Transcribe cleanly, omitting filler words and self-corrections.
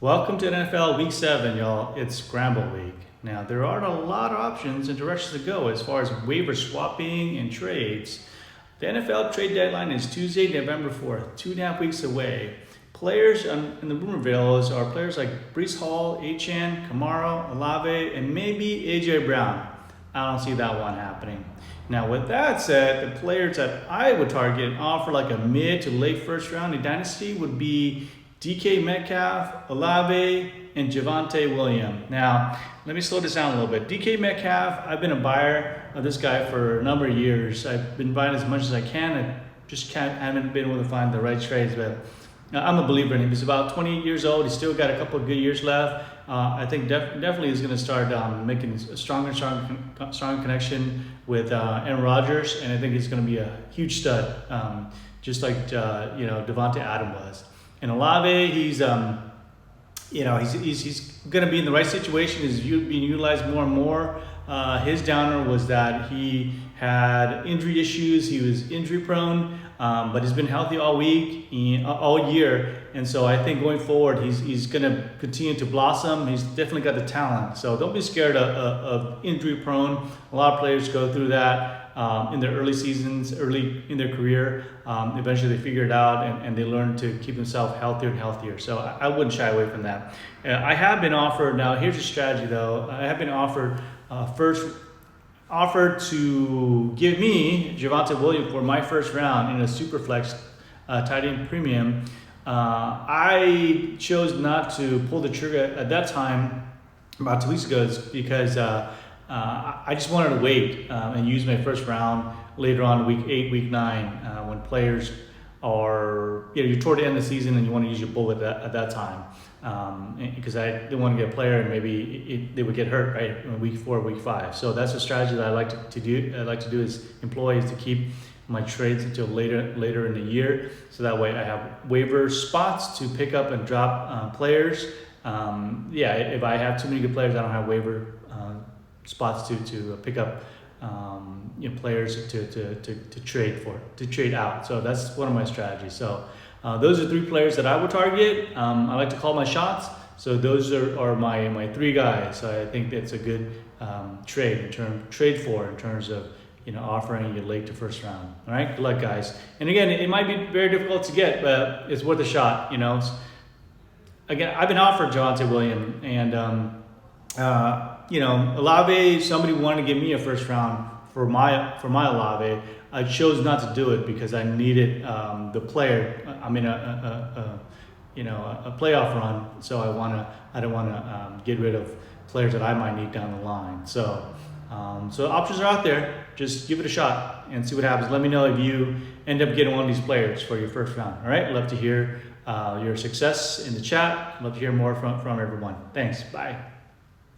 Welcome to NFL Week 7, y'all. It's Scramble Week. Now, there aren't a lot of options and directions to go as far as waiver swapping and trades. The NFL trade deadline is Tuesday, November 4th, 2.5 weeks away. Players in the rumor bills are players like Breece Hall, Achane, Kamara, Olave, and maybe A.J. Brown. I don't see that one happening. Now, with that said, the players that I would target and offer like a mid to late first round in Dynasty would be DK Metcalf, Olave, and Javonte Williams. Now, let me slow this down a little bit. DK Metcalf, I've been a buyer of this guy for a number of years. I've been buying as much as I can. Haven't been able to find the right trades, but I'm a believer in him. He's about 28 years old. He's still got a couple of good years left. I think definitely he's going to start making a stronger connection with Aaron Rodgers, and I think he's going to be a huge stud, just like Devontae Adams was. And Olave, he's going to be in the right situation. He's being utilized more and more. His downer was that he had injury issues. He was injury prone, but he's been healthy all week, all year. And so I think going forward, he's going to continue to blossom. He's definitely got the talent. So don't be scared of injury prone. A lot of players go through that in their early seasons, early in their career. Eventually they figure it out and they learn to keep themselves healthier and healthier. So I wouldn't shy away from that. I have been offered, now here's a strategy though, I have been offered to give me Javonte Williams for my first round in a super flex tight end premium. I chose not to pull the trigger at that time about 2 weeks ago because I just wanted to wait and use my first round later on week 8, week 9 when players are, you're toward the end of the season and you want to use your bullet at that time. Because I didn't want to get a player and maybe they would get hurt right in week 4, week 5. So that's a strategy that I like to do. I like to do as employees to keep my trades until later in the year. So that way I have waiver spots to pick up and drop players. If I have too many good players, I don't have waiver spots to pick up players to trade out. So that's one of my strategies. So those are 3 players that I would target. I like to call my shots. So those are my 3 guys. So I think that's a good trade in terms of offering you late to first round. All right, good luck, guys. And again, it might be very difficult to get, but it's worth a shot. Again, I've been offered Javonte Williams and Olave. Somebody wanted to give me a first round for my Olave. I chose not to do it because I needed the player. I'm in a playoff run, so I don't want to get rid of players that I might need down the line. So options are out there. Just give it a shot and see what happens. Let me know if you end up getting one of these players for your first round. All right, love to hear your success in the chat. Love to hear more from everyone. Thanks. Bye.